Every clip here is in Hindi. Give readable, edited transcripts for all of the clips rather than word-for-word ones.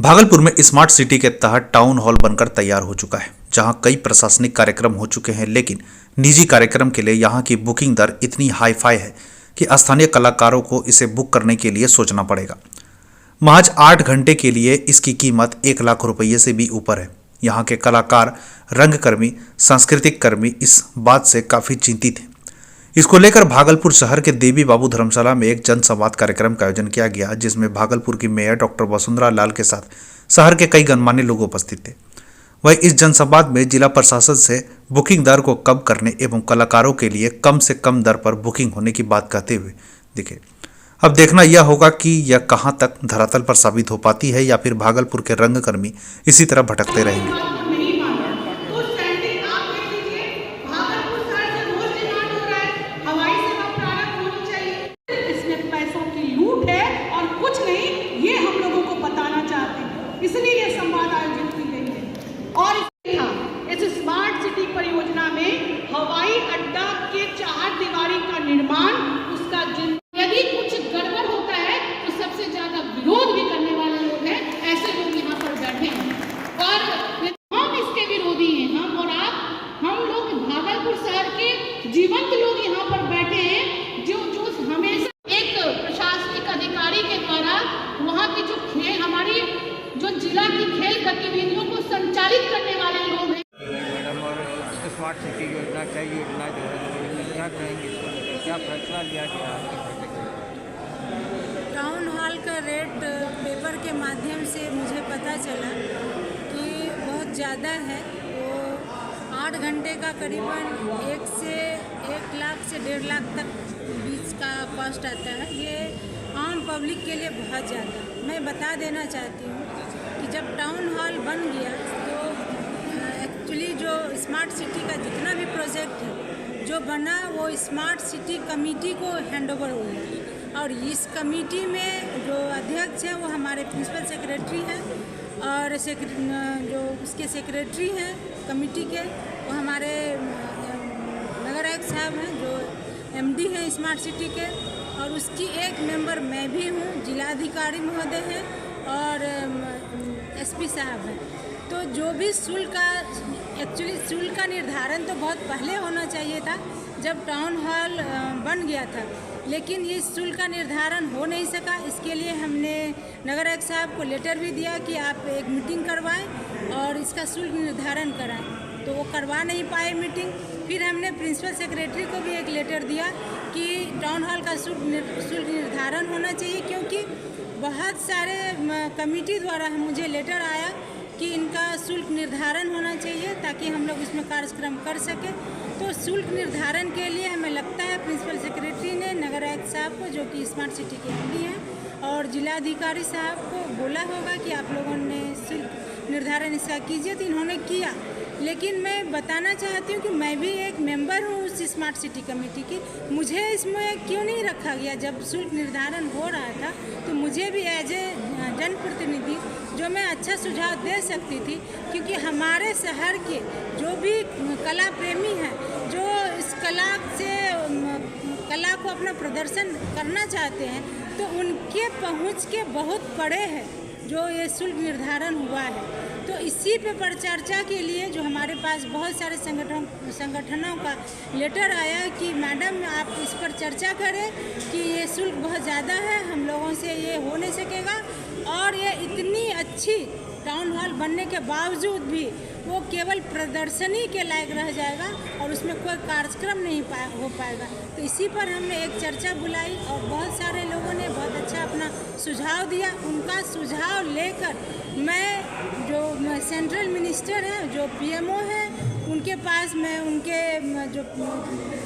भागलपुर में स्मार्ट सिटी के तहत टाउन हॉल बनकर तैयार हो चुका है, जहां कई प्रशासनिक कार्यक्रम हो चुके हैं। लेकिन निजी कार्यक्रम के लिए यहां की बुकिंग दर इतनी हाई फाई है कि स्थानीय कलाकारों को इसे बुक करने के लिए सोचना पड़ेगा। महज 8 घंटे के लिए इसकी कीमत 1 लाख रुपये से भी ऊपर है। यहाँ के कलाकार, रंगकर्मी, सांस्कृतिक कर्मी इस बात से काफ़ी चिंतित हैं। इसको लेकर भागलपुर शहर के देवी बाबू धर्मशाला में एक जनसंवाद कार्यक्रम का आयोजन किया गया, जिसमें भागलपुर की मेयर डॉक्टर वसुंधरा लाल के साथ शहर के कई गणमान्य लोग उपस्थित थे। वह इस जनसंवाद में जिला प्रशासन से बुकिंग दर को कम करने एवं कलाकारों के लिए कम से कम दर पर बुकिंग होने की बात कहते हुए दिखे। अब देखना यह होगा कि यह कहां तक धरातल पर साबित हो पाती है या फिर भागलपुर के रंगकर्मी इसी तरह भटकते रहेंगे। इसलिए यह संवाद आयोजित की गई है। और इस स्मार्ट सिटी परियोजना में हवाई अड्डा के चारदीवारी का निर्माण, उसका यदि कुछ गड़बड़ होता है तो सबसे ज्यादा विरोध भी करने वाले लोग हैं, ऐसे लोग यहाँ पर बैठे हैं और हम इसके विरोधी हैं। हम और आप, हम लोग भागलपुर शहर के जीवंत लोग यहाँ पर बैठे हैं, जो हमेशा एक प्रशासनिक अधिकारी के द्वारा वहाँ की जो खेल, हमारी जो जिला की खेल गतिविधियों को संचालित करने वाले लोग हैं। मैडम, और स्मार्ट सिटी योजना, क्या योजना जो है, क्या कहेंगे, क्या फैसला लिया गया? टाउन हॉल का रेट पेपर के माध्यम से मुझे पता चला कि बहुत ज़्यादा है। वो 8 घंटे का करीबन 1 लाख से 1.5 लाख तक बीच का कॉस्ट आता है। ये आम पब्लिक के लिए बहुत ज़्यादा। मैं बता देना चाहती हूँ कि जब टाउन हॉल बन गया तो एक्चुअली जो स्मार्ट सिटी का जितना भी प्रोजेक्ट है जो बना, वो स्मार्ट सिटी कमेटी को हैंडओवर हो गया। और इस कमेटी में जो अध्यक्ष हैं वो हमारे प्रिंसिपल सेक्रेटरी हैं, और जो उसके सेक्रेटरी हैं कमेटी के वो हमारे नगर आयुक्त साहब हैं, जो एमडी हैं स्मार्ट सिटी के, और उसकी एक मेंबर मैं भी हूँ, जिलाधिकारी महोदय हैं और एसपी साहब हैं। तो जो भी शुल्क का, एक्चुअली शुल्क का निर्धारण तो बहुत पहले होना चाहिए था जब टाउन हॉल बन गया था, लेकिन ये शुल्क का निर्धारण हो नहीं सका। इसके लिए हमने नगर आयुक्त साहब को लेटर भी दिया कि आप एक मीटिंग करवाएं और इसका शुल्क निर्धारण कराएं, तो वो करवा नहीं पाए मीटिंग। फिर हमने प्रिंसिपल सेक्रेटरी को भी एक लेटर दिया कि टाउन हॉल का शुल्क निर्धारण होना चाहिए, क्योंकि बहुत सारे कमेटी द्वारा मुझे लेटर आया कि इनका शुल्क निर्धारण होना चाहिए ताकि हम लोग इसमें कार्यक्रम कर सकें। तो शुल्क निर्धारण के लिए हमें लगता है प्रिंसिपल सेक्रेटरी ने नगर आयुक्त साहब को, जो कि स्मार्ट सिटी के एमडी हैं, और जिलाधिकारी साहब को बोला होगा कि आप लोगों ने शुल्क निर्धारण इसका कीजिए, तो इन्होंने किया। लेकिन मैं बताना चाहती हूँ कि मैं भी एक मेंबर हूँ उस स्मार्ट सिटी कमेटी की। मुझे इसमें क्यों नहीं रखा गया? जब शुल्क निर्धारण हो रहा था तो मुझे भी एज ए जनप्रतिनिधि जो मैं अच्छा सुझाव दे सकती थी, क्योंकि हमारे शहर के जो भी कला प्रेमी हैं, जो इस कला को अपना प्रदर्शन करना चाहते हैं, तो उनके पहुँच के बहुत परे है जो ये शुल्क निर्धारण हुआ है। तो इसी पे परिचर्चा के लिए जो हमारे पास बहुत सारे संगठनों का लेटर आया कि मैडम आप इस पर चर्चा करें कि ये शुल्क बहुत ज़्यादा है, हम लोगों से ये हो नहीं सकेगा, और ये इतनी अच्छी टाउन हॉल बनने के बावजूद भी वो केवल प्रदर्शनी के लायक रह जाएगा और उसमें कोई कार्यक्रम नहीं हो पाएगा। तो इसी पर हमने एक चर्चा बुलाई और बहुत सारे लोगों ने बहुत अच्छा अपना सुझाव दिया। उनका सुझाव लेकर मैं जो सेंट्रल मिनिस्टर हैं, जो पीएमओ हैं, उनके पास मैं उनके जो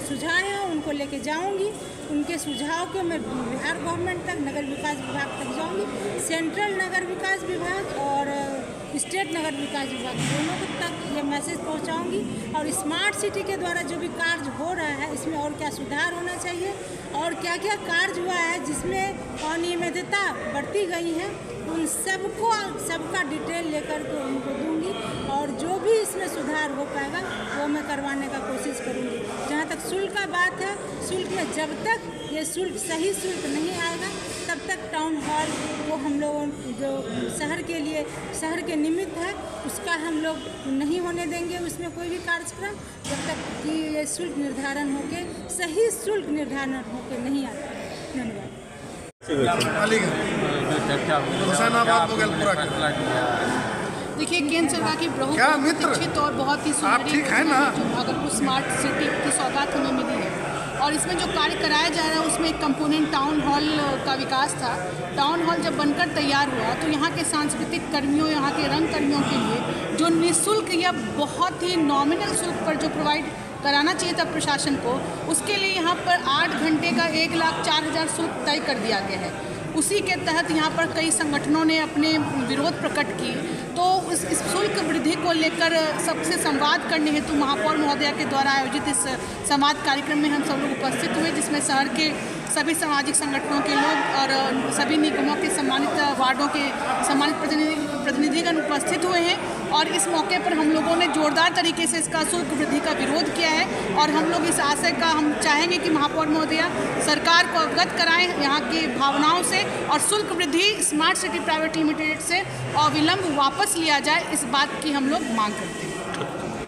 सुझाव हैं उनको लेके जाऊंगी। उनके सुझाव को मैं बिहार गवर्नमेंट तक, नगर विकास विभाग तक जाऊंगी। सेंट्रल नगर विकास विभाग और स्टेट नगर विकास विभाग दोनों तक ये मैसेज पहुंचाऊंगी। और स्मार्ट सिटी के द्वारा जो भी कार्य हो रहा है इसमें और क्या सुधार होना चाहिए और क्या क्या कार्य हुआ है जिसमें अनियमितता बढ़ती गई है, उन सबका डिटेल लेकर के उनको दूंगी, और जो भी इसमें सुधार हो पाएगा वो मैं करवाने का कोशिश करूंगी। जहाँ तक शुल्क का बात है, शुल्क में जब तक ये शुल्क सही शुल्क नहीं आएगा तब तक टाउन हॉल को हम लोग जो शहर के लिए, शहर के निमित्त है, उसका हम लोग नहीं होने देंगे उसमें कोई भी कार्यक्रम जब तक कि ये शुल्क निर्धारण होके, सही शुल्क निर्धारण होके नहीं आता। धन्यवाद। जो चर्चा हुई, देखिए, केंद्र सरकार की बहुप्रतीक्षित और बहुत ही सुनहरी भागलपुर स्मार्ट सिटी की सौगात हमें मिली है और इसमें जो कार्य कराया जा रहा है उसमें एक कंपोनेंट टाउन हॉल का विकास था। टाउन हॉल जब बनकर तैयार हुआ तो यहाँ के सांस्कृतिक कर्मियों, यहाँ के रंग कर्मियों के लिए जो निःशुल्क या बहुत ही नॉमिनल शुल्क पर जो प्रोवाइड कराना चाहिए था प्रशासन को, उसके लिए यहाँ पर 8 घंटे का 1,04,000 शुल्क तय कर दिया गया है। उसी के तहत यहाँ पर कई संगठनों ने अपने विरोध प्रकट की, तो इस शुल्क वृद्धि को लेकर सबसे संवाद करने हेतु महापौर महोदया के द्वारा आयोजित इस संवाद कार्यक्रम में हम सब लोग उपस्थित हुए, जिसमें शहर के सभी सामाजिक संगठनों के लोग और सभी निगमों के सम्मानित वार्डों के सम्मानित प्रतिनिधिगण उपस्थित हुए हैं। और इस मौके पर हम लोगों ने जोरदार तरीके से इसका शुल्क वृद्धि का विरोध किया है और हम लोग इस आशय का हम चाहेंगे कि महापौर महोदया सरकार को अवगत कराएं यहाँ की भावनाओं से और शुल्क वृद्धि स्मार्ट सिटी प्राइवेट लिमिटेड से अविलंब वापस लिया जाए, इस बात की हम लोग मांग करते हैं।